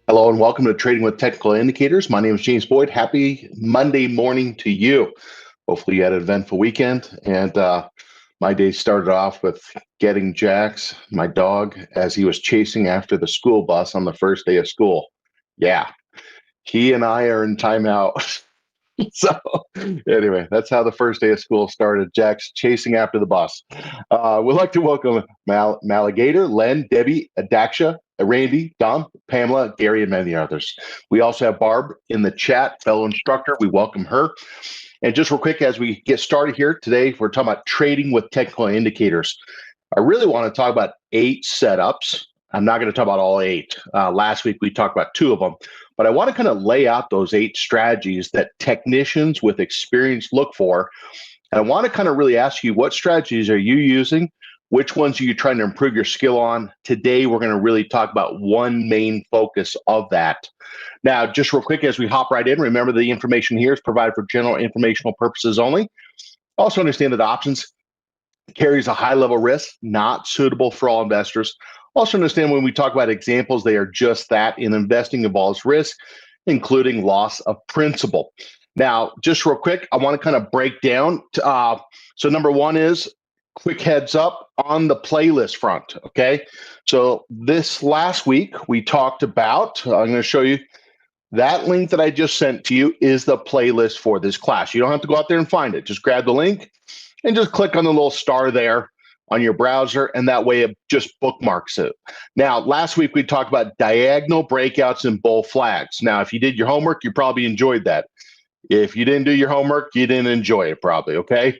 Hello and welcome to Trading with Technical Indicators. My name is James Boyd. Happy Monday morning to you. Hopefully you had an eventful weekend, and my day started off with getting Jax, my dog, as he was chasing after the school bus on the first day of school. Yeah, he and I are in timeout. So anyway, that's how the first day of school started. Jack's chasing after the bus. We'd like to welcome Maligator, Len, Debbie, Adaksha, Randy, Dom, Pamela, Gary, and many others. We also have Barb in the chat, fellow instructor. We welcome her. And just real quick, as we get started here today, we're talking about trading with technical indicators. I really want to talk about 8 setups. I'm not going to talk about all 8. Last week, we talked about 2 of them. But I want to kind of lay out those 8 strategies that technicians with experience look for. And I want to kind of really ask you, what strategies are you using? Which ones are you trying to improve your skill on? Today, we're going to really talk about one main focus of that. Now, just real quick, as we hop right in, remember the information here is provided for general informational purposes only. Also understand that options carries a high level risk, not suitable for all investors. Also understand when we talk about examples, they are just that. In investing involves risk, including loss of principal. Now, just real quick, I want to kind of break down. So number one is quick heads up on the playlist front, okay? So this last week, we talked about, I'm going to show you, that link that I just sent to you is the playlist for this class. You don't have to go out there and find it. Just grab the link and just click on the little star there on your browser, and that way it just bookmarks it. Now, last week we talked about diagonal breakouts and bull flags. Now, if you did your homework, you probably enjoyed that. If you didn't do your homework, you didn't enjoy it probably, okay?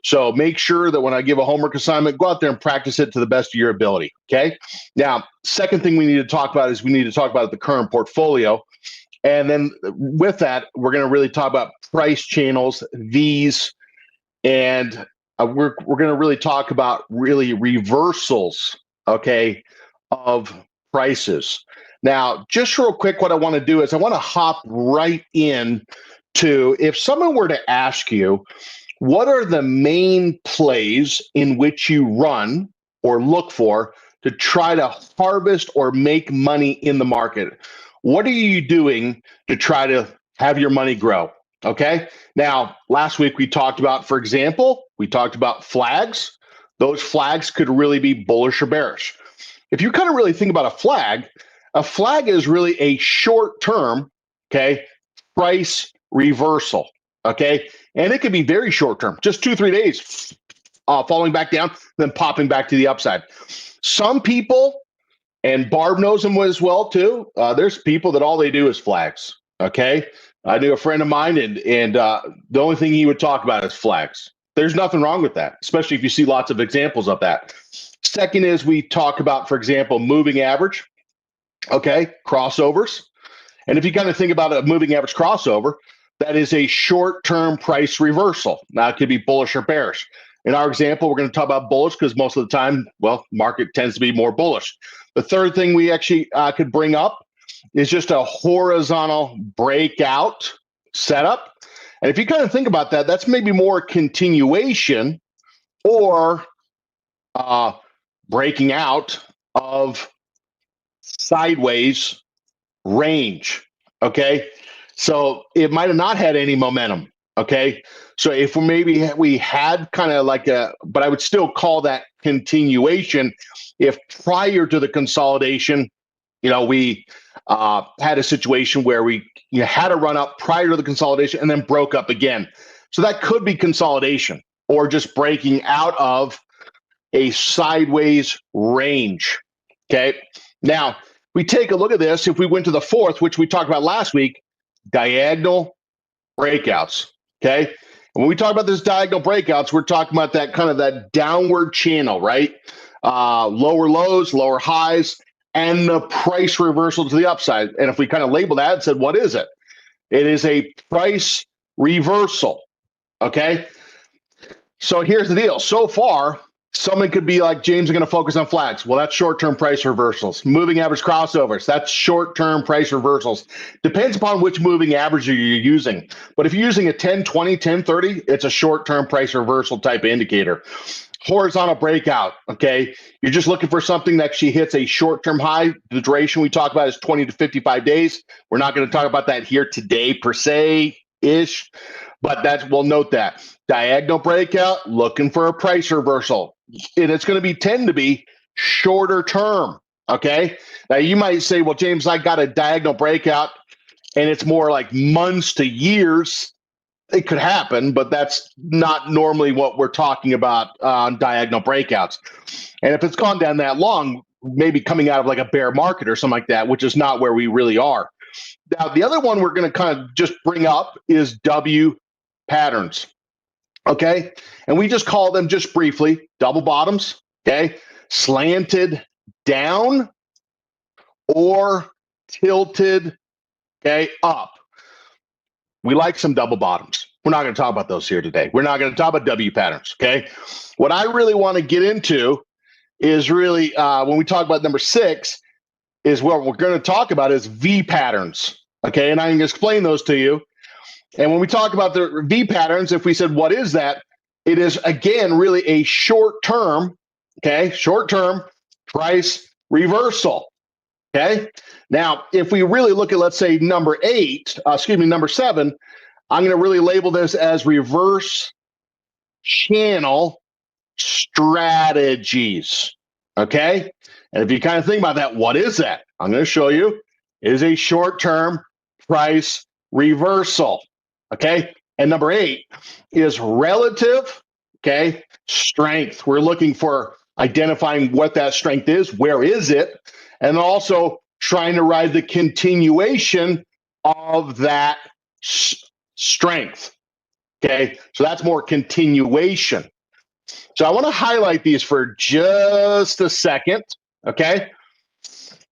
So make sure that when I give a homework assignment, go out there and practice it to the best of your ability, okay? Now, second thing we need to talk about is we need to talk about the current portfolio. And then with that, we're going to really talk about price channels, these, and we're going to really talk about really reversals, okay, of prices. Now, just real quick, what I want to do is I want to hop right in to, if someone were to ask you, what are the main plays in which you run or look for to try to harvest or make money in the market? What are you doing to try to have your money grow? Okay. Now, last week we talked about, for example, we talked about flags. Those flags could really be bullish or bearish. If you kind of really think about a flag is really a short term, okay, price reversal. Okay. And it could be very short term, just 2-3 days, falling back down, then popping back to the upside. Some people, and Barb knows them as well too. There's people that all they do is flags. Okay. I knew a friend of mine, and the only thing he would talk about is flags. There's nothing wrong with that, especially if you see lots of examples of that. Second is we talk about, for example, moving average, okay, crossovers. And if you kind of think about a moving average crossover, that is a short-term price reversal. Now, it could be bullish or bearish. In our example, we're going to talk about bullish because most of the time, well, market tends to be more bullish. The third thing we actually could bring up is just a horizontal breakout setup. And if you kind of think about that, that's maybe more continuation or breaking out of sideways range, okay? So it might have not had any momentum, okay? So if we had kind of like but I would still call that continuation if prior to the consolidation, we had a situation where we had a run up prior to the consolidation and then broke up again. So that could be consolidation or just breaking out of a sideways range, okay? Now, we take a look at this. If we went to the fourth, which we talked about last week, diagonal breakouts, okay? And when we talk about this diagonal breakouts, we're talking about that kind of that downward channel, right? Lower lows, lower highs, and the price reversal to the upside. And if we kind of label that and said, what is it? It is a price reversal, okay? So here's the deal. So far, Someone could be like, James, are going to focus on flags. Well, that's short-term price reversals. Moving average crossovers, that's short-term price reversals. Depends upon which moving average you're using. But if you're using a 10, 20, 10, 30, it's a short-term price reversal type of indicator. Horizontal breakout, okay? You're just looking for something that actually hits a short-term high. The duration we talk about is 20 to 55 days. We're not going to talk about that here today per se-ish, but we'll note that. Diagonal breakout, looking for a price reversal. And it's going to tend to be shorter term, okay? Now, you might say, well, James, I got a diagonal breakout, and it's more like months to years. It could happen, but that's not normally what we're talking about on diagonal breakouts. And if it's gone down that long, maybe coming out of like a bear market or something like that, which is not where we really are. Now, the other one we're going to kind of just bring up is W patterns. Okay. And we just call them just briefly double bottoms. Okay. Slanted down or tilted, okay, up. We like some double bottoms. We're not going to talk about those here today. We're not going to talk about W patterns. Okay. What I really want to get into is really when we talk about number 6 is what we're going to talk about is V patterns. Okay. And I can explain those to you. And when we talk about the V patterns, if we said, what is that? It is, again, really a short-term, okay, short-term price reversal, okay? Now, if we really look at, let's say, number 7, I'm going to really label this as reverse channel strategies, okay? And if you kind of think about that, what is that? I'm going to show you. It is a short-term price reversal. Okay. And number 8 is relative, okay, strength. We're looking for identifying what that strength is. Where is it? And also trying to ride the continuation of that strength. Okay. So that's more continuation. So I want to highlight these for just a second. Okay.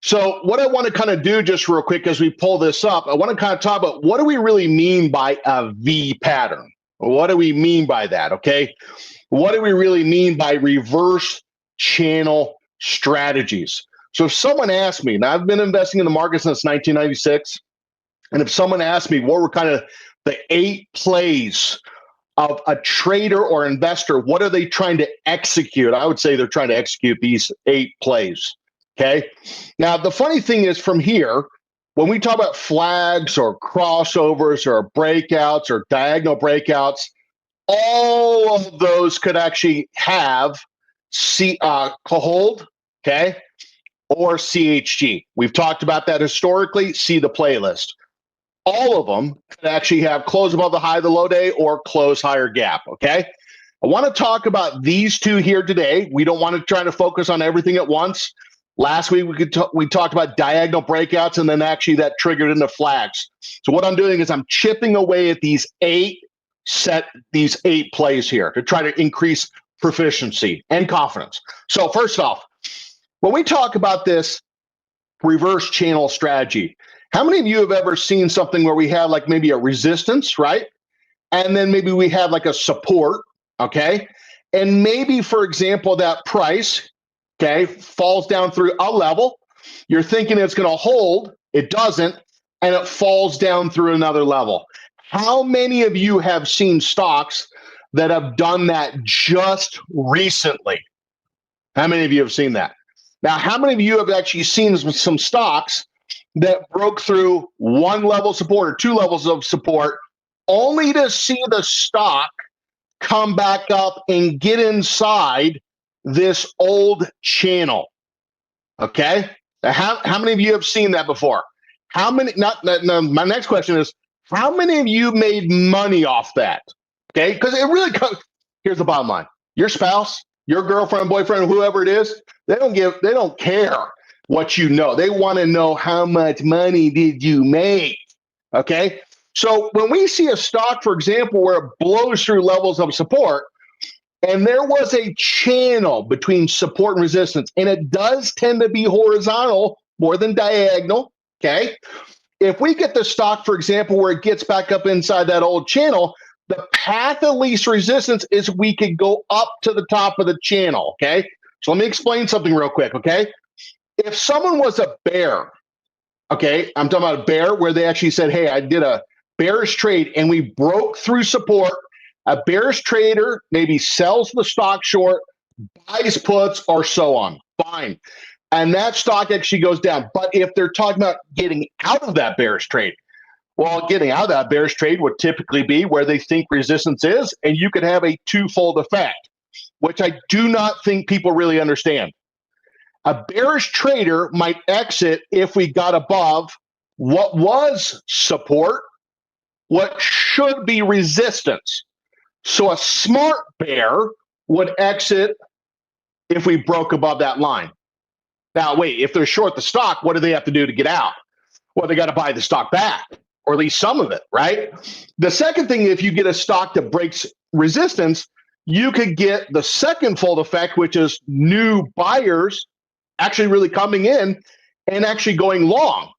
So what I want to kind of do just real quick as we pull this up, I want to kind of talk about what do we really mean by a V pattern? What do we mean by that, okay? What do we really mean by reverse channel strategies? So if someone asked me, and I've been investing in the market since 1996, and if someone asked me what were kind of the 8 plays of a trader or investor, what are they trying to execute? I would say they're trying to execute these 8 plays. Okay. Now, the funny thing is from here, when we talk about flags or crossovers or breakouts or diagonal breakouts, all of those could actually have hold, okay, or CHG. We've talked about that historically. See the playlist. All of them could actually have close above the high of the low day or close higher gap. Okay. I want to talk about these 2 here today. We don't want to try to focus on everything at once. Last week, we talked about diagonal breakouts, and then actually that triggered into flags. So what I'm doing is I'm chipping away at these 8 plays here to try to increase proficiency and confidence. So first off, when we talk about this reverse channel strategy, how many of you have ever seen something where we have like maybe a resistance, right? And then maybe we have like a support, okay? And maybe, for example, that price, okay, falls down through a level. You're thinking it's going to hold. It doesn't. And it falls down through another level. How many of you have seen stocks that have done that just recently? How many of you have seen that? Now, how many of you have actually seen some stocks that broke through 1 level of support or 2 levels of support only to see the stock come back up and get inside this old channel? Okay. How many of you have seen that before? How many, my next question is, how many of you made money off that? Okay. Because it really, here's the bottom line. Your spouse, your girlfriend, boyfriend, whoever it is, they don't care what you know. They want to know how much money did you make? Okay. So when we see a stock, for example, where it blows through levels of support, and there was a channel between support and resistance, and it does tend to be horizontal more than diagonal, okay? If we get the stock, for example, where it gets back up inside that old channel, The path of least resistance is we could go up to the top of the channel, okay? So let me explain something real quick, okay? If someone was a bear, okay, I'm talking about a bear where they actually said, hey, I did a bearish trade and we broke through support. A bearish trader maybe sells the stock short, buys puts, or so on. Fine. And that stock actually goes down. But if they're talking about getting out of that bearish trade, well, getting out of that bearish trade would typically be where they think resistance is, and you could have a twofold effect, which I do not think people really understand. A bearish trader might exit if we got above what was support, what should be resistance. So a smart bear would exit if we broke above that line. Now, wait, if they're short the stock, what do they have to do to get out? Well, they got to buy the stock back, or at least some of it, right? The second thing, if you get a stock that breaks resistance, you could get the second fold effect, which is new buyers actually really coming in and actually going long.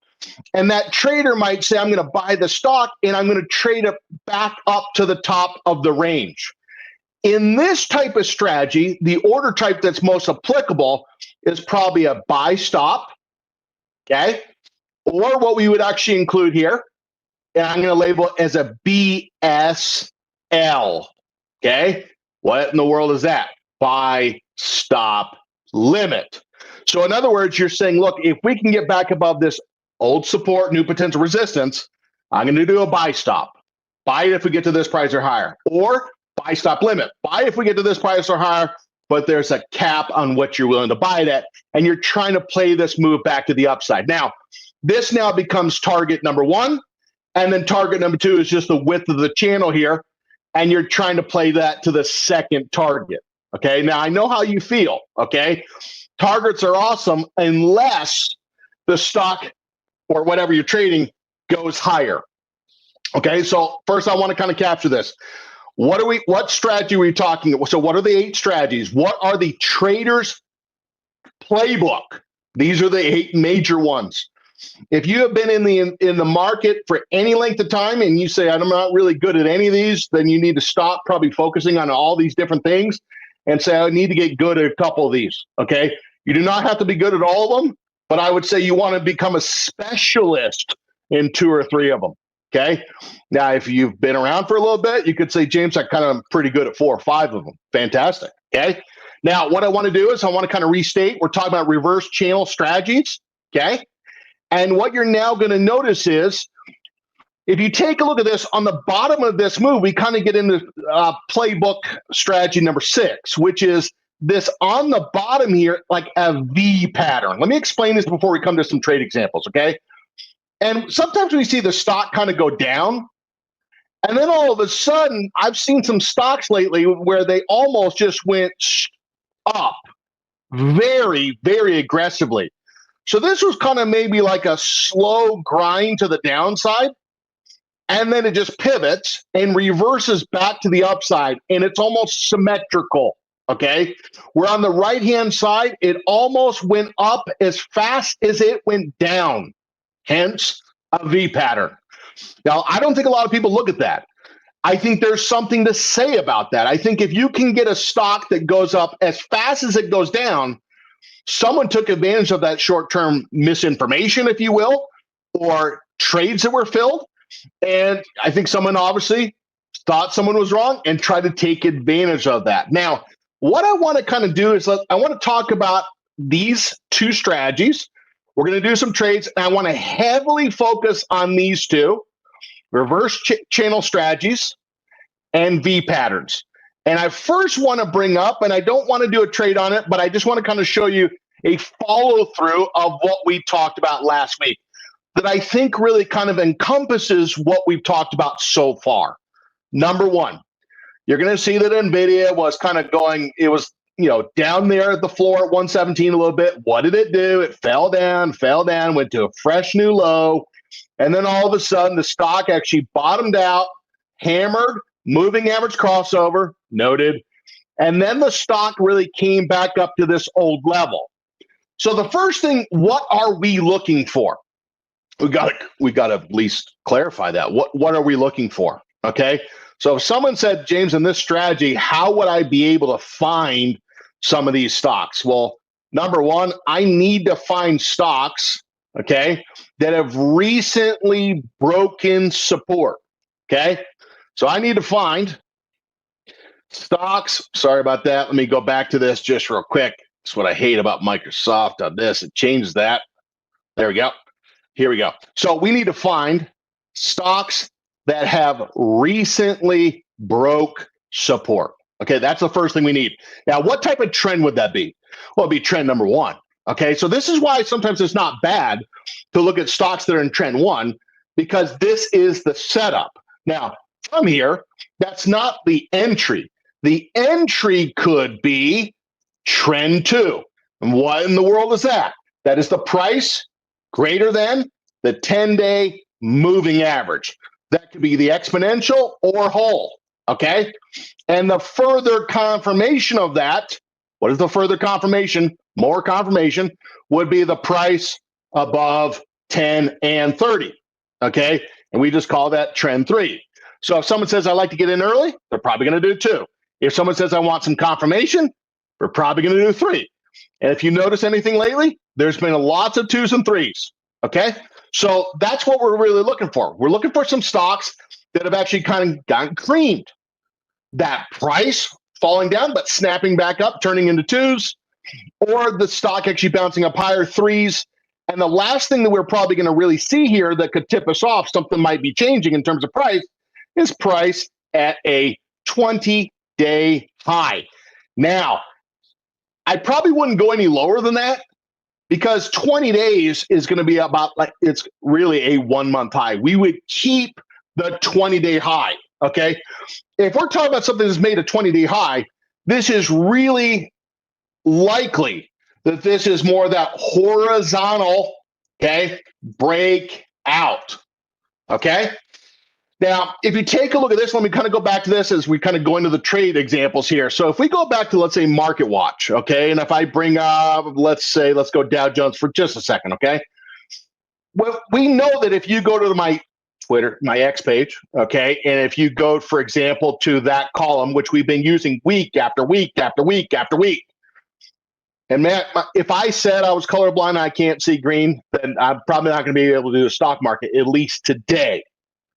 And that trader might say, I'm going to buy the stock and I'm going to trade it back up to the top of the range. In this type of strategy, the order type that's most applicable is probably a buy stop, okay? Or what we would actually include here, and I'm going to label it as a BSL, okay? What in the world is that? Buy stop limit. So in other words, you're saying, look, if we can get back above this old support, new potential resistance, I'm going to do a buy stop. Buy it if we get to this price or higher. Or buy stop limit. Buy if we get to this price or higher, but there's a cap on what you're willing to buy it at, and you're trying to play this move back to the upside. Now, this now becomes target number one, and then target number two is just the width of the channel here, and you're trying to play that to the second target. Okay, now I know how you feel, okay? Targets are awesome unless the stock or whatever you're trading goes higher. Okay, so first I want to kind of capture this. What strategy are we talking about? So what are the 8 strategies? What are the traders' playbook? These are the 8 major ones. If you have been in the market for any length of time and you say, I'm not really good at any of these, then you need to stop probably focusing on all these different things and say, I need to get good at a couple of these, okay? You do not have to be good at all of them, but I would say you want to become a specialist in 2 or 3 of them, okay? Now, if you've been around for a little bit, you could say, James, I kind of am pretty good at 4 or 5 of them. Fantastic, okay? Now, what I want to do is I want to kind of restate. We're talking about reverse channel strategies, okay? And what you're now going to notice is, if you take a look at this, on the bottom of this move, we kind of get into playbook strategy number 6, which is this on the bottom here, like a V pattern. Let me explain this before we come to some trade examples, okay? And sometimes we see the stock kind of go down, and then all of a sudden, I've seen some stocks lately where they almost just went up very, very aggressively. So this was kind of maybe like a slow grind to the downside, and then it just pivots and reverses back to the upside, and it's almost symmetrical, okay? Where on the right-hand side, it almost went up as fast as it went down, hence a V pattern. Now, I don't think a lot of people look at that. I think there's something to say about that. I think if you can get a stock that goes up as fast as it goes down, someone took advantage of that short-term misinformation, if you will, or trades that were filled. And I think someone obviously thought someone was wrong and tried to take advantage of that. Now, what I want to kind of do is I want to talk about these 2 strategies. We're going to do some trades, and I want to heavily focus on these 2, reverse channel strategies and V patterns. And I first want to bring up, and I don't want to do a trade on it, but I just want to kind of show you a follow-through of what we talked about last week that I think really kind of encompasses what we've talked about so far. Number 1, you're going to see that NVIDIA was kind of going, it was, down there at the floor at 117 a little bit. What did it do? It fell down, went to a fresh new low. And then all of a sudden, the stock actually bottomed out, hammered, moving average crossover, noted. And then the stock really came back up to this old level. So the first thing, what are we looking for? We got to at least clarify that. What are we looking for? Okay. So if someone said, James, in this strategy, how would I be able to find some of these stocks? Well, number one, I need to find stocks, okay, that have recently broken support, okay? So I need to find stocks. Sorry about that. Let me go back to this just real quick. That's what I hate about Microsoft on this. It changes that. There we go. Here we go. So we need to find stocks that have recently broke support. Okay, that's the first thing we need. Now, what type of trend would that be? Well, it'd be trend number one. Okay, so this is why sometimes it's not bad to look at stocks that are in trend one, because this is the setup. Now, from here, that's not the entry. The entry could be trend two. And what in the world is that? That is the price greater than the 10-day moving average. That could be the exponential or whole, okay? And the further confirmation of that, what is the further confirmation? More confirmation would be the price above 10 and 30, okay? And we just call that trend three. So if someone says, I like to get in early, they're probably going to do two. If someone says, I want some confirmation, we're probably going to do three. And if you notice anything lately, there's been lots of twos and threes, okay? So that's what we're really looking for. We're looking for some stocks that have actually kind of gotten creamed. That price falling down, but snapping back up, turning into twos, or the stock actually bouncing up higher, threes. And the last thing that we're probably going to really see here that could tip us off, something might be changing in terms of price, is price at a 20-day high. Now, I probably wouldn't go any lower than that, because 20 days is going to be about, like, it's really a 1 month high. We would keep the 20-day high, okay? If we're talking about something that's made a 20-day high, this is really likely that this is more that horizontal, okay, breakout, okay? Now, if you take a look at this, let me kind of go back to this as we kind of go into the trade examples here. So if we go back to, let's say, Market Watch, okay, and if I bring up, let's go Dow Jones for just a second, okay? Well, we know that if you go to my Twitter, my X page, okay, and if you go, for example, to that column, which we've been using week after week after week after week, and Matt, if I said I was colorblind and I can't see green, then I'm probably not going to be able to do the stock market, at least today.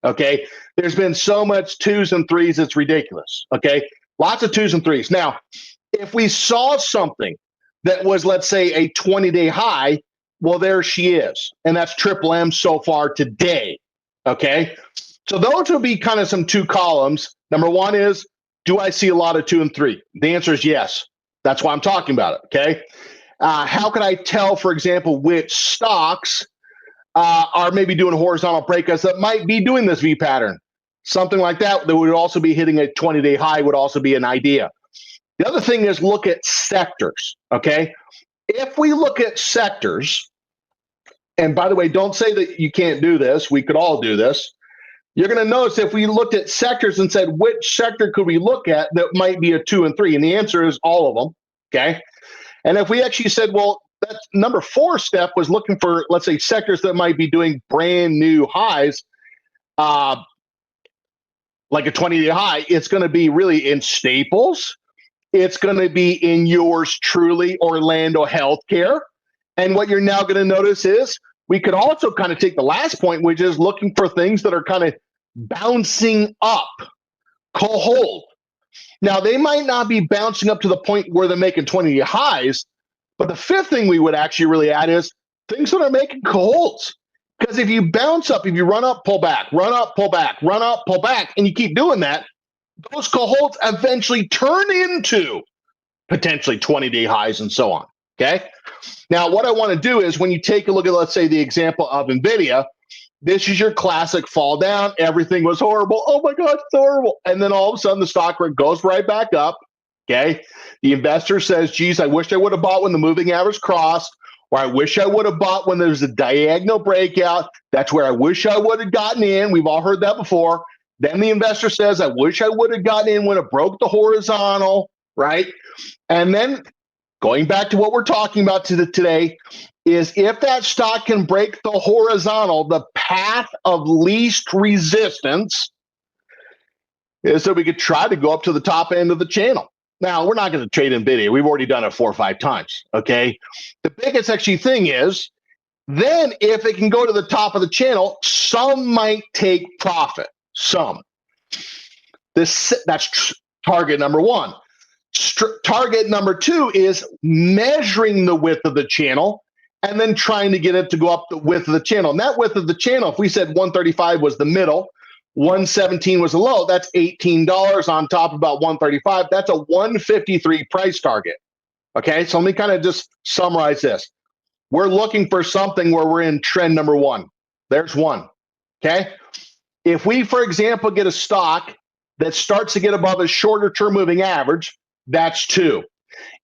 Okay, there's been so much twos and threes, it's ridiculous. Okay, lots of twos and threes. Now, if we saw something that was, let's say, a 20-day high, well, there she is. And that's Triple M so far today. Okay, so those would be kind of some two columns. Number one is, do I see a lot of two and three? The answer is yes. That's why I'm talking about it. Okay, how can I tell, for example, which stocks are maybe doing horizontal breakouts that might be doing this V pattern? Something like that would also be hitting a 20-day high would also be an idea. The other thing is look at sectors, okay? If we look at sectors, and by the way, don't say that you can't do this. We could all do this. You're going to notice if we looked at sectors and said, which sector could we look at that might be a 2 and 3? And the answer is all of them, okay? And if we actually said, well, that number 4 step was looking for, let's say, sectors that might be doing brand new highs, like a 20-day high, it's going to be really in staples. It's going to be in yours truly, Orlando Healthcare. And what you're now going to notice is we could also kind of take the last point, which is looking for things that are kind of bouncing up, hold. Now, they might not be bouncing up to the point where they're making 20-day highs, but the fifth thing we would actually really add is things that are making holds. Because if you bounce up, if you run up, pull back, run up, pull back, run up, pull back, and you keep doing that, those holds eventually turn into potentially 20-day highs and so on, okay? Now, what I want to do is when you take a look at, let's say, the example of NVIDIA, this is your classic fall down. Everything was horrible. Oh, my God, it's horrible. And then all of a sudden, the stock goes right back up, okay? The investor says, geez, I wish I would have bought when the moving average crossed, or I wish I would have bought when there's a diagonal breakout. That's where I wish I would have gotten in. We've all heard that before. Then the investor says, I wish I would have gotten in when it broke the horizontal, right? And then going back to what we're talking about today is if that stock can break the horizontal, the path of least resistance, is that we could try to go up to the top end of the channel. Now, we're not going to trade NVIDIA. We've already done it 4 or 5 times, okay? The biggest actually thing is, then if it can go to the top of the channel, some might take profit. Some. That's target number 1. Target number 2 is measuring the width of the channel and then trying to get it to go up the width of the channel. And that width of the channel, if we said 135 was the middle, 117 was the low, that's $18 on top of about 135. That's a 153 price target. Okay, so let me kind of just summarize this. We're looking for something where we're in trend number 1. There's 1. Okay, if we, for example, get a stock that starts to get above a shorter term moving average, that's 2.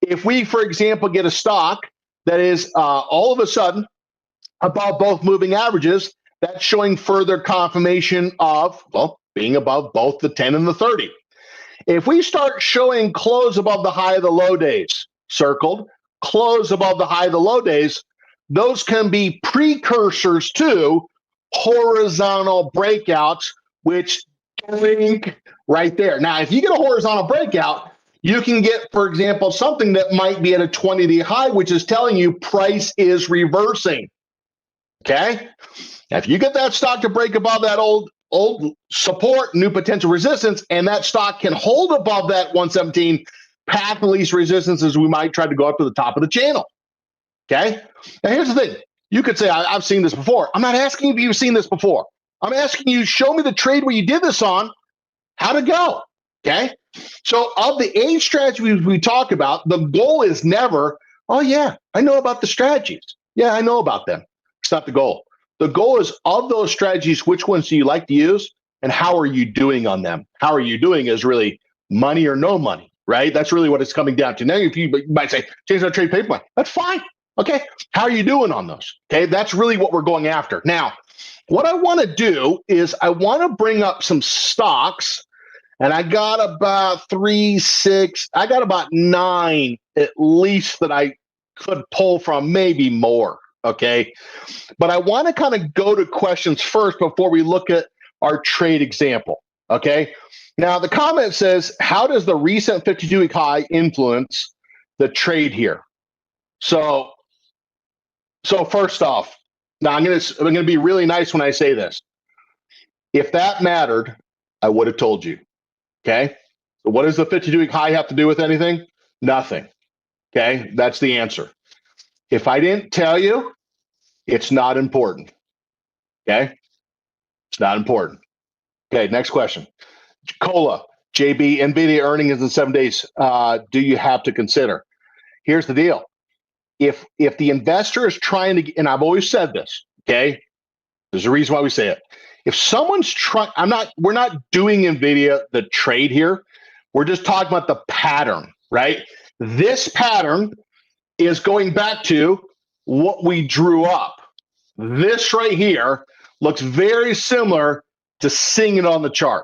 If we, for example, get a stock that is all of a sudden above both moving averages, that's showing further confirmation of, well, being above both the 10 and the 30. If we start showing close above the high of the low days, circled, close above the high of the low days, those can be precursors to horizontal breakouts, which link right there. Now, if you get a horizontal breakout, you can get, for example, something that might be at a 20-day high, which is telling you price is reversing. Okay? Now, if you get that stock to break above that old support, new potential resistance, and that stock can hold above that 117 path of least resistance, as we might try to go up to the top of the channel. Okay? Now, here's the thing. You could say, I've seen this before. I'm not asking if you've seen this before. I'm asking you, show me the trade where you did this on, how'd it go? Okay? So of the 8 strategies we talk about, the goal is never, oh, yeah, I know about the strategies. Yeah, I know about them. It's not the goal. The goal is, of those strategies, which ones do you like to use, and how are you doing on them? How are you doing is really money or no money, right? That's really what it's coming down to. Now, if you might say, change our trade paper, that's fine. Okay, how are you doing on those? Okay, that's really what we're going after. Now, what I want to do is I want to bring up some stocks, and I got about 9 at least that I could pull from, maybe more. Okay, but I want to kind of go to questions first before we look at our trade example. Okay, now the comment says, how does the recent 52-week high influence the trade here? So first off, now I'm gonna be really nice when I say this. If that mattered, I would have told you. Okay, so what does the 52-week high have to do with anything? Nothing. Okay, that's the answer. If I didn't tell you, it's not important. Okay? It's not important. Okay, next question. Cola, JB, NVIDIA earning is in 7 days. Do you have to consider? Here's the deal. If the investor is trying to, and I've always said this, okay? There's a reason why we say it. If someone's trying, we're not doing NVIDIA the trade here. We're just talking about the pattern, right? This pattern is going back to what we drew up. This right here looks very similar to seeing it on the chart.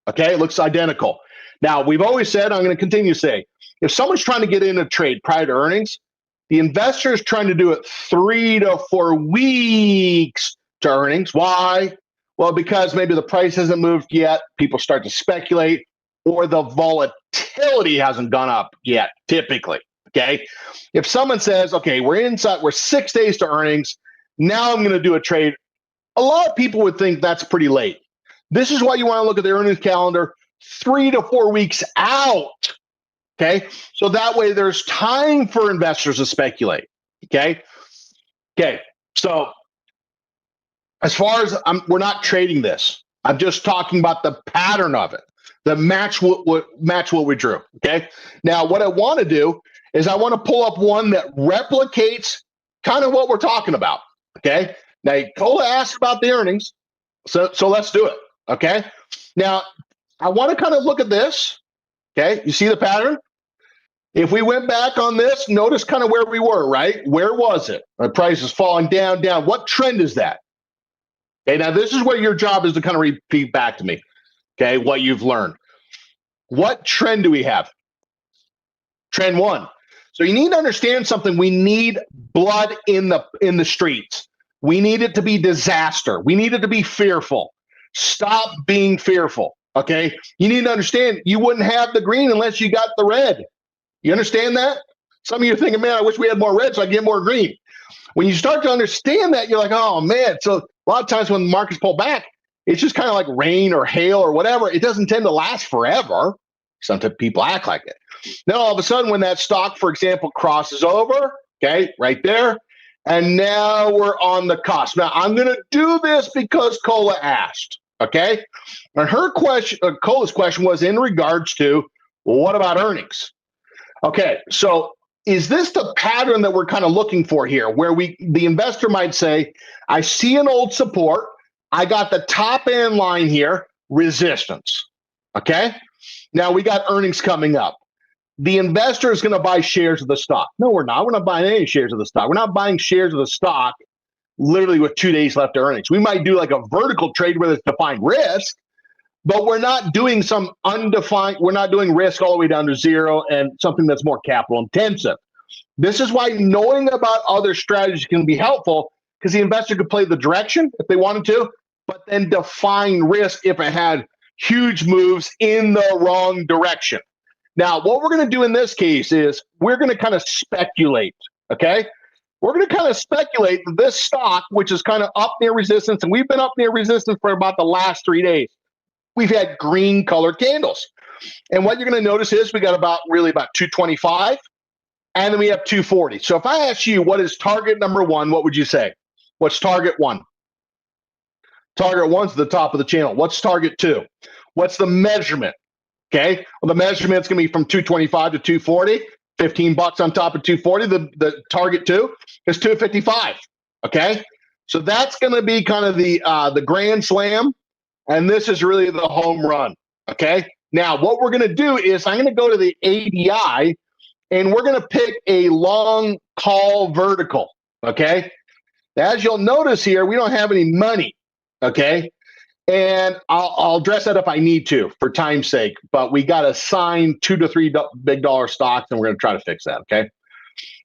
Okay, it looks identical. Now, we've always said, I'm going to continue to say, if someone's trying to get in a trade prior to earnings, the investor is trying to do it 3 to 4 weeks to earnings. Why? Well, because maybe the price hasn't moved yet, people start to speculate, or the volatility hasn't gone up yet, typically. Okay, if someone says, okay, we're 6 days to earnings, now I'm going to do a trade, a lot of people would think that's pretty late. This is why you want to look at the earnings calendar 3 to 4 weeks out. Okay, so that way there's time for investors to speculate. Okay, so as far as we're not trading this, I'm just talking about the pattern of it, the match what we drew. Okay, now what I want to do is I want to pull up one that replicates kind of what we're talking about. Okay, now Cola asked about the earnings, so let's do it. Okay, now I want to kind of look at this. Okay, you see the pattern? If we went back on this, notice kind of where we were, right? Where was it? The price is falling down. What trend is that? Okay, now this is where your job is to kind of repeat back to me, okay, what you've learned. What trend do we have? Trend 1. So you need to understand something. We need blood in the streets. We need it to be disaster. We need it to be fearful. Stop being fearful, Okay. You need to understand you wouldn't have the green unless you got the red. You understand that? Some of you are thinking, man, I wish we had more red so I get more green. When you start to understand that, you're like, oh man. So a lot of times when the markets pull back, it's just kind of like rain or hail or whatever. It doesn't tend to last forever. Sometimes people act like it. Then all of a sudden, when that stock, for example, crosses over, okay, right there, and now we're on the cusp. Now I'm going to do this because Cola asked, okay? And her question, Cola's question was in regards to, well, what about earnings? Okay, so is this the pattern that we're kind of looking for here, where the investor might say, I see an old support, I got the top end line here, resistance. Okay, now we got earnings coming up. The investor is going to buy shares of the stock. No, we're not. We're not buying any shares of the stock. We're not buying shares of the stock literally with 2 days left of earnings. We might do like a vertical trade where there's defined risk, but we're not doing some undefined, we're not doing risk all the way down to zero and something that's more capital intensive. This is why knowing about other strategies can be helpful, because the investor could play the direction if they wanted to, but then define risk if it had huge moves in the wrong direction. Now, what we're going to do in this case is we're going to kind of speculate, okay? We're going to kind of speculate that this stock, which is kind of up near resistance, and we've been up near resistance for about the last 3 days. We've had green colored candles. And what you're going to notice is we got about 225, and then we have 240. So if I ask you what is target number one, what would you say? What's target one? Target one's at the top of the channel. What's target two? What's the measurement? Okay, well, the measurement's going to be from 225 to 240, $15 on top of 240. The target two is 255. Okay, so that's going to be kind of the grand slam, and this is really the home run. Okay, now what we're going to do is I'm going to go to the ADI, and we're going to pick a long call vertical. Okay, as you'll notice here, we don't have any money. Okay. And I'll address that if I need to for time's sake, but we got to sign 2 to 3 big dollar stocks, and we're going to try to fix that, okay?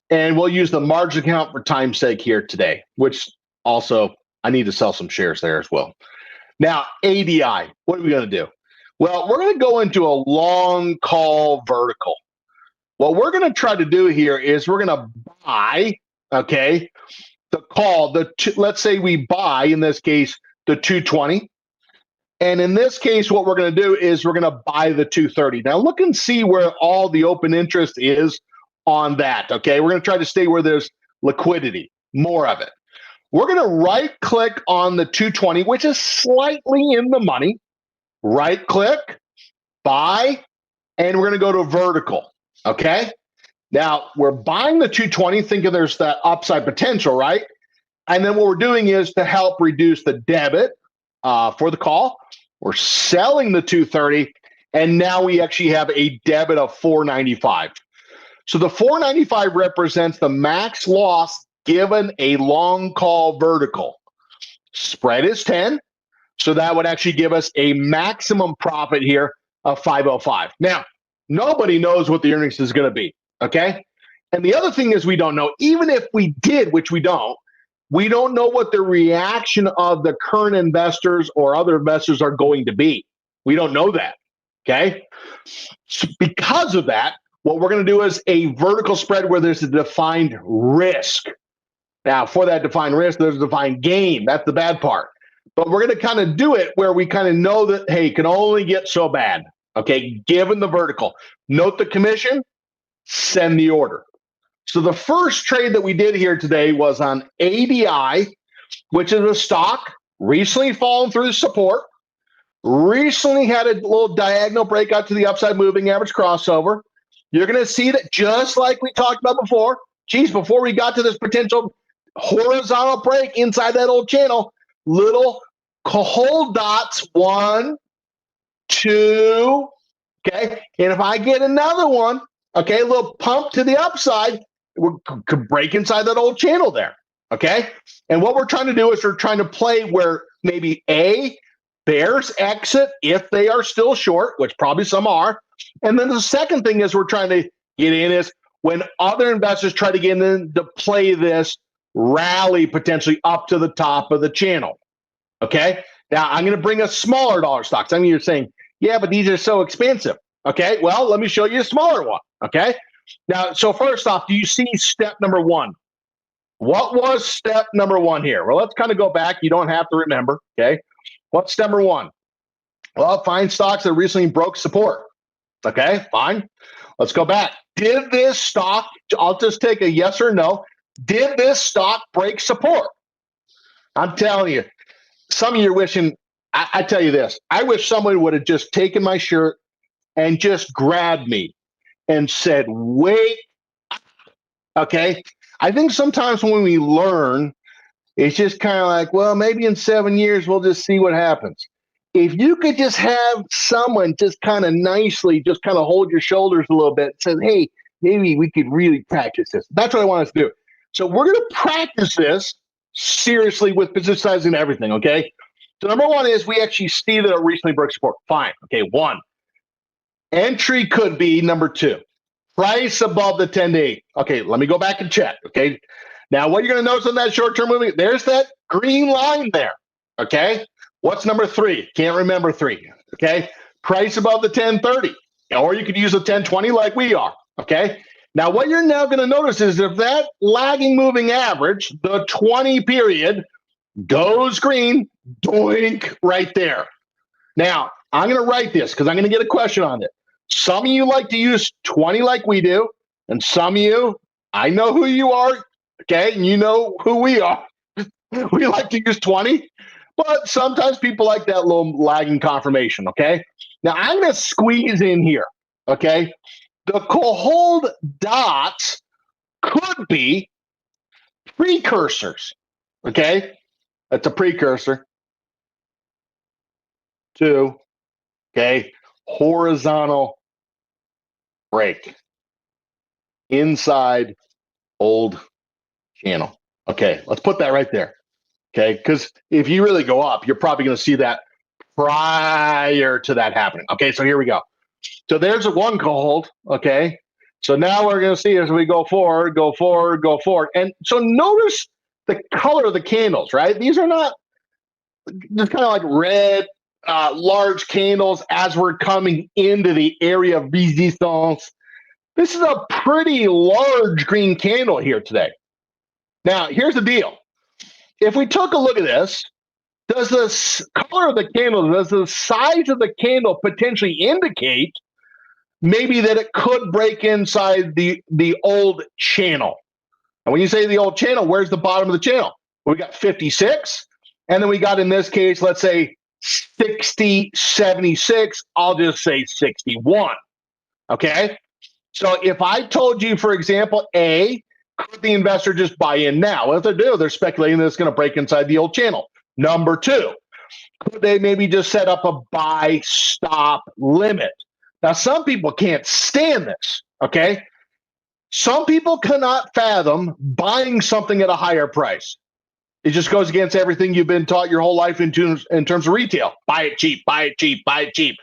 And we'll use the margin account for time's sake here today, which also I need to sell some shares there as well. Now, ADI, what are we going to do? Well, we're going to go into a long call vertical. What we're going to try to do here is we're going to buy, okay, the call, let's say we buy, in this case, the 220. And in this case, what we're going to do is we're going to buy the 230. Now, look and see where all the open interest is on that, okay? We're going to try to stay where there's liquidity, more of it. We're going to right-click on the 220, which is slightly in the money. Right-click, buy, and we're going to go to vertical, okay? Now, we're buying the 220, thinking there's that upside potential, right? And then what we're doing is to help reduce the debit for the call. We're selling the 230, and now we actually have a debit of 495. So the 495 represents the max loss given a long call vertical. Spread is 10, so that would actually give us a maximum profit here of 505. Now, nobody knows what the earnings is going to be, okay? And the other thing is we don't know, even if we did, which we don't know what the reaction of the current investors or other investors are going to be. We don't know that, okay? So because of that, what we're going to do is a vertical spread where there's a defined risk. Now, for that defined risk, there's a defined gain. That's the bad part. But we're going to kind of do it where we kind of know that, hey, it can only get so bad, okay, given the vertical. Note the commission, send the order. So the first trade that we did here today was on ADI, which is a stock recently fallen through the support, recently had a little diagonal breakout to the upside moving average crossover. You're going to see that just like we talked about before, before we got to this potential horizontal break inside that old channel, little hold dots, 1, 2, okay? And if I get another one, okay, a little pump to the upside, we could break inside that old channel there, okay? And what we're trying to do is we're trying to play where maybe bears exit if they are still short, which probably some are. And then the second thing is we're trying to get in is when other investors try to get in to play this rally potentially up to the top of the channel, okay? Now, I'm going to bring a smaller dollar stocks. I mean, you're saying, Yeah, but these are so expensive. Okay, well, let me show you a smaller one. Okay, now, so first off, do you see step number one? What was step number one here? Well, let's kind of go back. You don't have to remember. Okay, what's step number one? Well, find stocks that recently broke support. Okay, fine. Let's go back. Did this stock, I'll just take a yes or no, did this stock break support? I'm telling you, some of you are wishing, I tell you this, I wish someone would have just taken my shirt and just grabbed me and said, wait, okay? I think sometimes when we learn, it's just kind of like, well, maybe in 7 years, we'll just see what happens. If you could just have someone just kind of nicely, just kind of hold your shoulders a little bit and say, hey, maybe we could really practice this. That's what I want us to do. So we're going to practice this seriously with position sizing and everything, okay? So number one is we actually see that it recently broke support. Fine. Okay, one. Entry could be number two. Price above the 10-day. Okay, let me go back and check, okay? Now, what you're going to notice on that short-term moving, there's that green line there, okay? What's number three? Can't remember three, okay? Price above the 1030, or you could use a 1020 like we are, okay? Now, what you're now going to notice is if that lagging moving average, the 20 period, goes green, doink, right there. Now, I'm going to write this because I'm going to get a question on it. Some of you like to use 20 like we do, and some of you, I know who you are, okay, and you know who we are. We like to use 20. But sometimes people like that little lagging confirmation, okay? Now, I'm going to squeeze in here, okay? The hold dots could be precursors, okay? That's a precursor to, okay, horizontal break inside old channel. Okay, let's put that right there. Okay, because if you really go up, you're probably going to see that prior to that happening. Okay, so here we go. So there's a one hold. Okay, so now we're going to see as we go forward, go forward, go forward. And so notice the color of the candles, right? These are not just kind of like red, large candles as we're coming into the area of resistance. This is a pretty large green candle here today. Now, here's the deal. If we took a look at this, does the color of the candle, does the size of the candle potentially indicate maybe that it could break inside the old channel? And when you say the old channel, where's the bottom of the channel? We got 56, and then we got, in this case, let's say 60, 76. I'll just say 61. Okay? So if I told you, for example, A, could the investor just buy in now? What if they do? They're speculating that it's going to break inside the old channel. Number two, could they maybe just set up a buy stop limit? Now, some people can't stand this, okay? Some people cannot fathom buying something at a higher price. It just goes against everything you've been taught your whole life in terms of retail. Buy it cheap, buy it cheap, buy it cheap.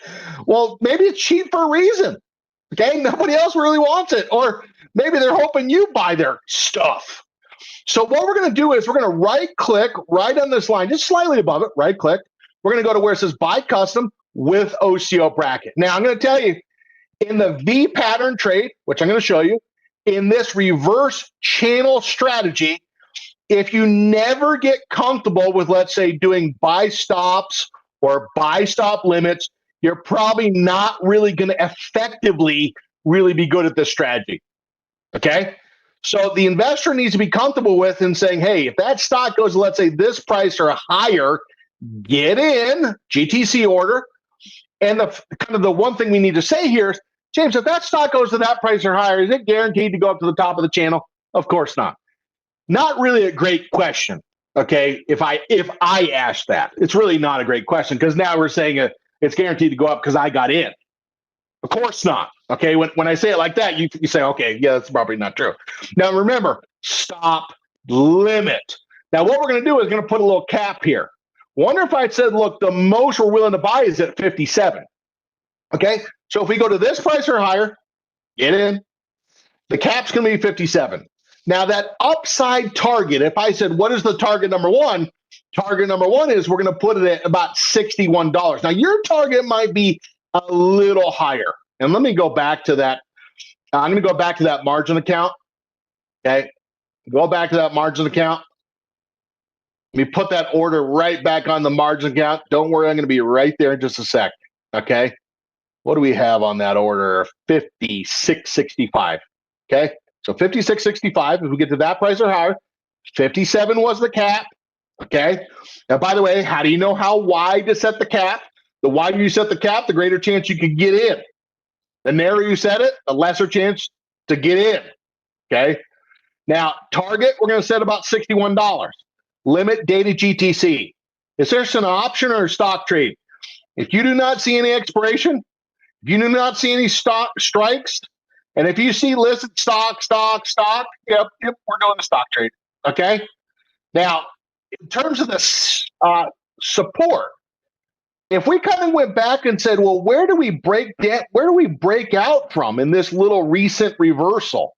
Well, maybe it's cheap for a reason. Okay, nobody else really wants it. Or maybe they're hoping you buy their stuff. So what we're going to do is we're going to right-click right on this line, just slightly above it, right-click. We're going to go to where it says Buy Custom with OCO Bracket. Now, I'm going to tell you, in the V pattern trade, which I'm going to show you, in this reverse channel strategy, if you never get comfortable with, let's say, doing buy stops or buy stop limits, you're probably not really going to effectively really be good at this strategy, okay? So the investor needs to be comfortable with and saying, hey, if that stock goes, let's say, this price or higher, get in, GTC order. And the one thing we need to say here is, James, if that stock goes to that price or higher, is it guaranteed to go up to the top of the channel? Of course not. Not really a great question, okay, if I ask that. It's really not a great question because now we're saying it's guaranteed to go up because I got in. Of course not. Okay, when I say it like that, you say, okay, yeah, that's probably not true. Now remember, stop limit. Now what we're going to do is going to put a little cap here. Wonder if I said, look, the most we're willing to buy is at 57. Okay, so if we go to this price or higher, get in. The cap's going to be 57. Now that upside target, if I said, what is the target number one? Target number one is we're going to put it at about $61. Now your target might be a little higher. And let me go back to that. I'm going to go back to that margin account. Okay. Go back to that margin account. Let me put that order right back on the margin account. Don't worry, I'm going to be right there in just a sec. Okay. What do we have on that order? 56.65. Okay. So 56.65. If we get to that price or higher, 57 was the cap. Okay. Now, by the way, how do you know how wide to set the cap? The wider you set the cap, the greater chance you could get in. The narrower you set it, the lesser chance to get in. Okay. Now, target, we're going to set about $61. Limit dated GTC. Is this an option or a stock trade? If you do not see any expiration, if you do not see any stock strikes, and if you see listed stock, yep, we're doing the stock trade. Okay. Now, in terms of the support, if we kind of went back and said, well, where do we break out from in this little recent reversal?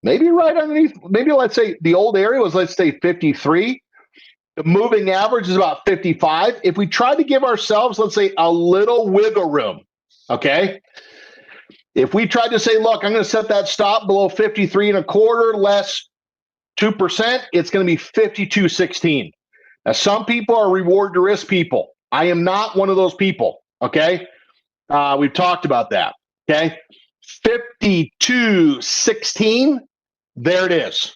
Maybe right underneath, maybe let's say the old area was, let's say 53. The moving average is about 55. If we try to give ourselves, let's say, a little wiggle room, okay? If we tried to say, look, I'm going to set that stop below 53 and a quarter, less 2%, it's going to be 52.16. Now, some people are reward to risk people. I am not one of those people, okay? We've talked about that, okay? 52.16, there it is.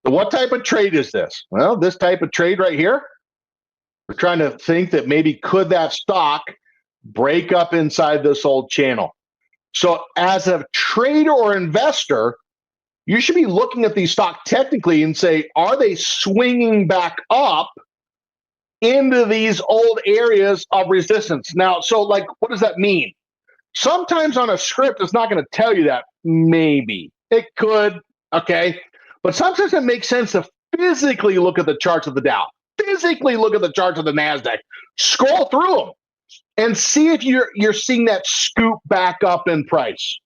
So what type of trade is this? Well, this type of trade right here, we're trying to think that maybe could that stock break up inside this old channel. So as a trader or investor, you should be looking at these stocks technically and say, are they swinging back up into these old areas of resistance? Now, so like, what does that mean? Sometimes on a script, it's not going to tell you that. Maybe it could, okay? But sometimes it makes sense to physically look at the charts of the Dow, physically look at the charts of the NASDAQ, scroll through them, and see if you're seeing that scoop back up in price,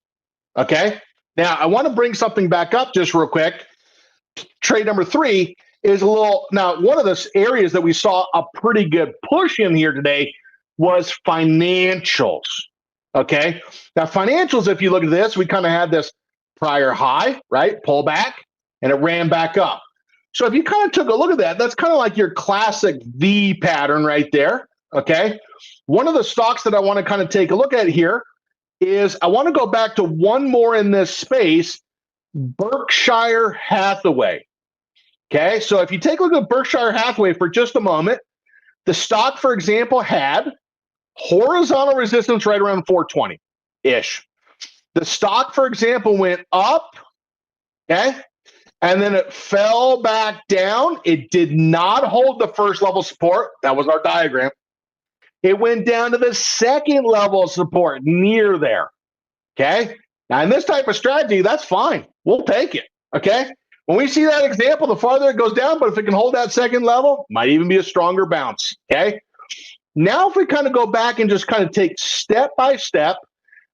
okay? Now, I want to bring something back up just real quick. Trade number 3 is a little, now, one of the areas that we saw a pretty good push in here today was financials, okay? Now, financials, if you look at this, we kind of had this prior high, right? Pull back, and it ran back up. So if you kind of took a look at that, that's kind of like your classic V pattern right there, okay? One of the stocks that I want to kind of take a look at here is I want to go back to one more in this space, Berkshire Hathaway. Okay, so if you take a look at Berkshire Hathaway for just a moment, the stock, for example, had horizontal resistance right around 420-ish. The stock, for example, went up, okay, and then it fell back down. It did not hold the first level support. That was our diagram. It went down to the second level of support near there, okay? Now, in this type of strategy, that's fine. We'll take it, okay? When we see that example, the farther it goes down, but if it can hold that second level, might even be a stronger bounce, okay? Now, if we kind of go back and just kind of take step by step,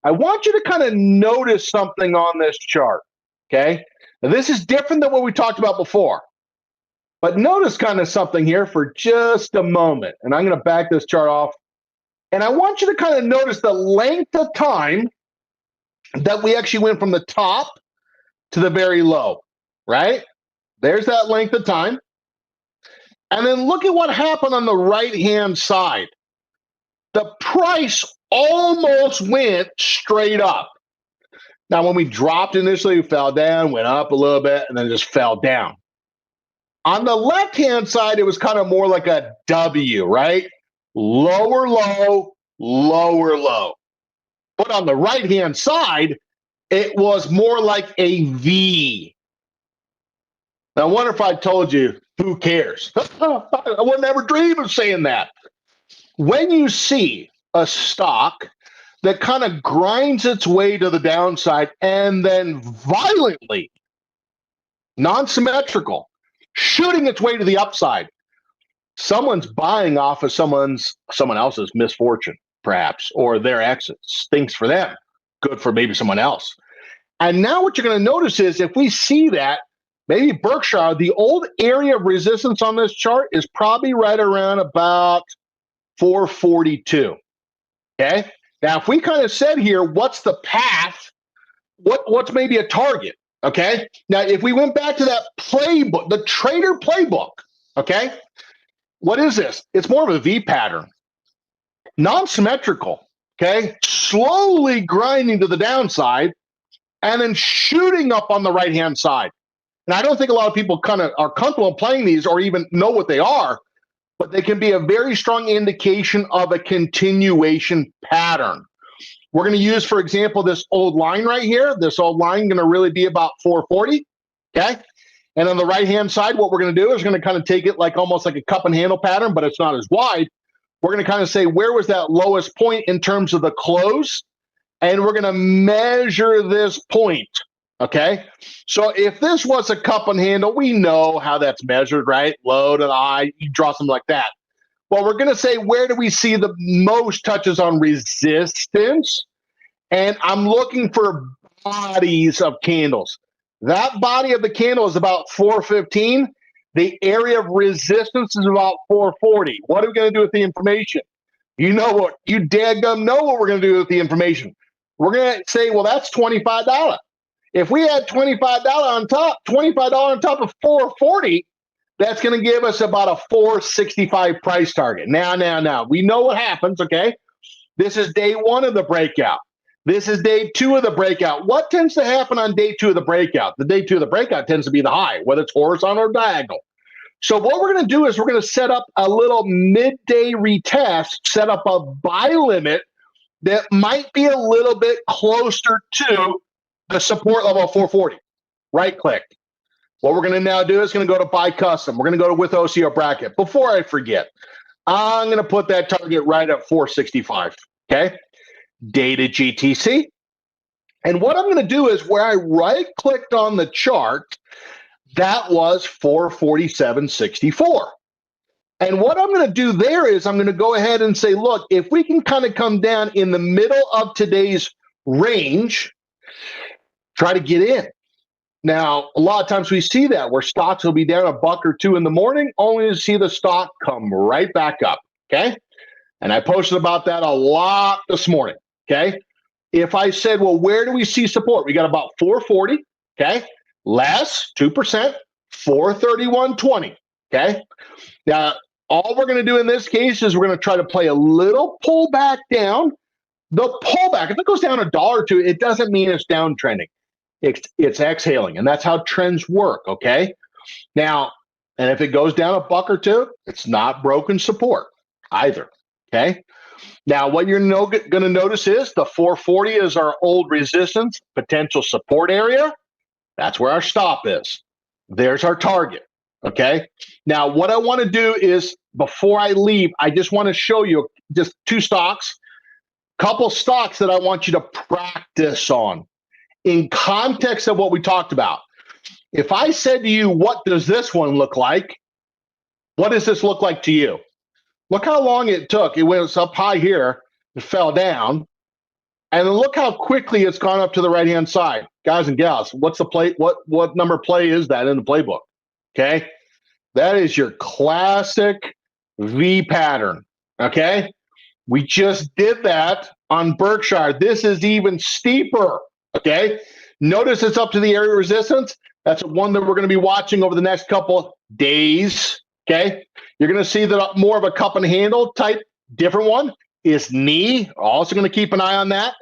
I want you to kind of notice something on this chart, okay? Now, this is different than what we talked about before, but notice kind of something here for just a moment, and I'm going to back this chart off, and I want you to kind of notice the length of time that we actually went from the top to the very low, right? There's that length of time. And then look at what happened on the right-hand side. The price almost went straight up. Now, when we dropped initially, we fell down, went up a little bit, and then just fell down. On the left-hand side, it was kind of more like a W, right? Lower low, lower low. But on the right-hand side, it was more like a V. Now, I wonder if I told you, who cares? I would never dream of saying that. When you see a stock that kind of grinds its way to the downside and then violently, non-symmetrical, shooting its way to the upside, someone's buying off of someone else's misfortune, perhaps, or their exit. Stinks for them, good for maybe someone else. And now what you're going to notice is if we see that, maybe Berkshire, the old area of resistance on this chart is probably right around about 442. Okay? Now, if we kind of said here, what's the path? What's maybe a target? Okay. Now, if we went back to that playbook, the trader playbook, okay, what is this? It's more of a V pattern, non-symmetrical, okay, slowly grinding to the downside and then shooting up on the right-hand side. And I don't think a lot of people kind of are comfortable playing these or even know what they are, but they can be a very strong indication of a continuation pattern. We're going to use, for example, this old line right here. This old line going to really be about 440, okay? And on the right-hand side, what we're going to do is we're going to kind of take it like almost like a cup and handle pattern, but it's not as wide. We're going to kind of say, where was that lowest point in terms of the close? And we're going to measure this point, okay? So if this was a cup and handle, we know how that's measured, right? Low to high, you draw something like that. Well, we're going to say, where do we see the most touches on resistance? And I'm looking for bodies of candles. That body of the candle is about 415. The area of resistance is about 440. What are we going to do with the information? You know what? You dadgum know what we're going to do with the information. We're going to say, well, that's $25. If we had $25 on top, $25 on top of 440, that's going to give us about a 465 price target. Now, we know what happens, okay? This is day one of the breakout. This is day two of the breakout. What tends to happen on day two of the breakout? The day two of the breakout tends to be the high, whether it's horizontal or diagonal. So what we're going to do is we're going to set up a little midday retest, set up a buy limit that might be a little bit closer to the support level of 440. Right click. What we're going to now do is going to go to buy custom. We're going to go to with OCO bracket. Before I forget, I'm going to put that target right at 465. Okay. Dated GTC. And what I'm going to do is where I right clicked on the chart, that was 447.64. And what I'm going to do there is I'm going to go ahead and say, look, if we can kind of come down in the middle of today's range, try to get in. Now, a lot of times we see that where stocks will be down a buck or two in the morning, only to see the stock come right back up, okay? And I posted about that a lot this morning, okay? If I said, well, where do we see support? We got about 440, okay? Less, 2%, 431.20, okay? Now, all we're going to do in this case is we're going to try to play a little pullback down. The pullback, if it goes down $1 or $2, it doesn't mean it's downtrending. It's exhaling, and that's how trends work, okay? Now, and if it goes down a buck or two, it's not broken support either, okay? Now, what you're going to notice is the 440 is our old resistance, potential support area. That's where our stop is. There's our target, okay? Now, what I want to do is, before I leave, I just want to show you just two stocks, couple stocks that I want you to practice on in context of what we talked about. If I said to you, what does this one look like? What does this look like to you? Look how long it took. It went up high here, it fell down, and then look how quickly it's gone up to the right-hand side. Guys and gals, what's the play? What number play is that in the playbook? Okay? That is your classic V pattern, okay? We just did that on Berkshire. This is even steeper. Okay, notice it's up to the area of resistance. That's one that we're going to be watching over the next couple days. Okay, you're going to see that more of a cup and handle type. Different one is knee. Also going to keep an eye on that.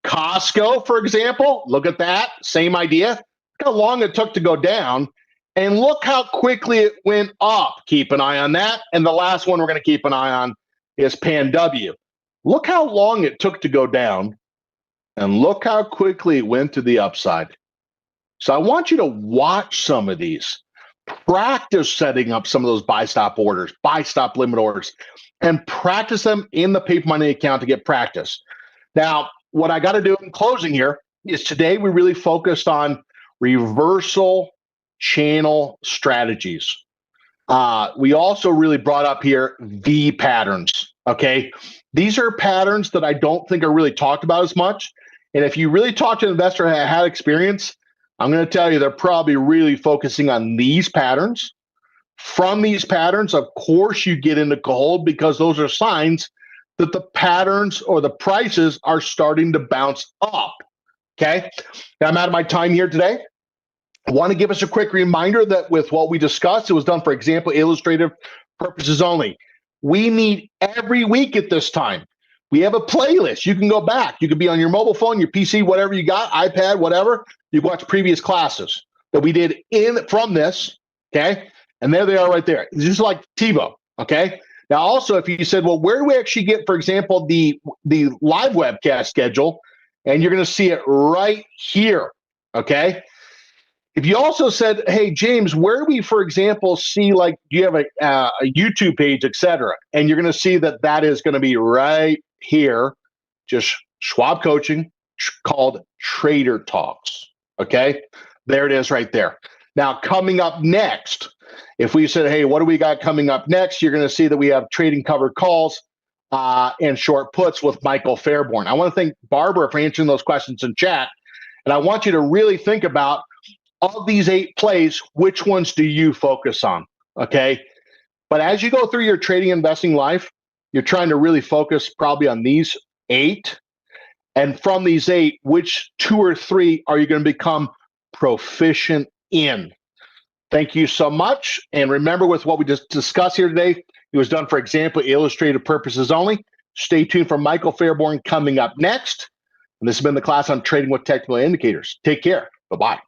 Costco, for example, look at that. Same idea. Look how long it took to go down, and look how quickly it went up. Keep an eye on that. And the last one we're going to keep an eye on is Pan W. Look how long it took to go down. And look how quickly it went to the upside. So I want you to watch some of these, practice setting up some of those buy stop orders, buy stop limit orders, and practice them in the paper money account to get practice. Now, what I got to do in closing here is today we really focused on reversal channel strategies. We also really brought up here V patterns. Okay. These are patterns that I don't think are really talked about as much. And if you really talk to an investor that had experience, I'm going to tell you they're probably really focusing on these patterns. From these patterns, of course, you get into gold because those are signs that the patterns or the prices are starting to bounce up. Okay. Now I'm out of my time here today. I want to give us a quick reminder that with what we discussed, it was done for example, illustrative purposes only. We meet every week at this time. We have a playlist. You can go back. You can be on your mobile phone, your PC, whatever you got, iPad, whatever. You can watch previous classes that we did from this. Okay. And there they are right there. It's just like TiVo. Okay. Now, also, if you said, well, where do we actually get, for example, the live webcast schedule? And you're going to see it right here. Okay. If you also said, hey, James, where do we, for example, see, like, do you have a YouTube page, et cetera? And you're going to see that that is going to be right here, just Schwab Coaching called Trader Talks. Okay. There it is right there. Now, coming up next, if we said, hey, what do we got coming up next? You're going to see that we have trading covered calls and short puts with Michael Fairborn. I want to thank Barbara for answering those questions in chat. And I want you to really think about, of these 8 plays, which ones do you focus on? Okay. But as you go through your trading investing life, you're trying to really focus probably on these 8. And from these 8, which 2 or 3 are you going to become proficient in? Thank you so much. And remember, with what we just discussed here today, it was done for example, illustrative purposes only. Stay tuned for Michael Fairborn coming up next. And this has been the class on trading with technical indicators. Take care. Bye-bye.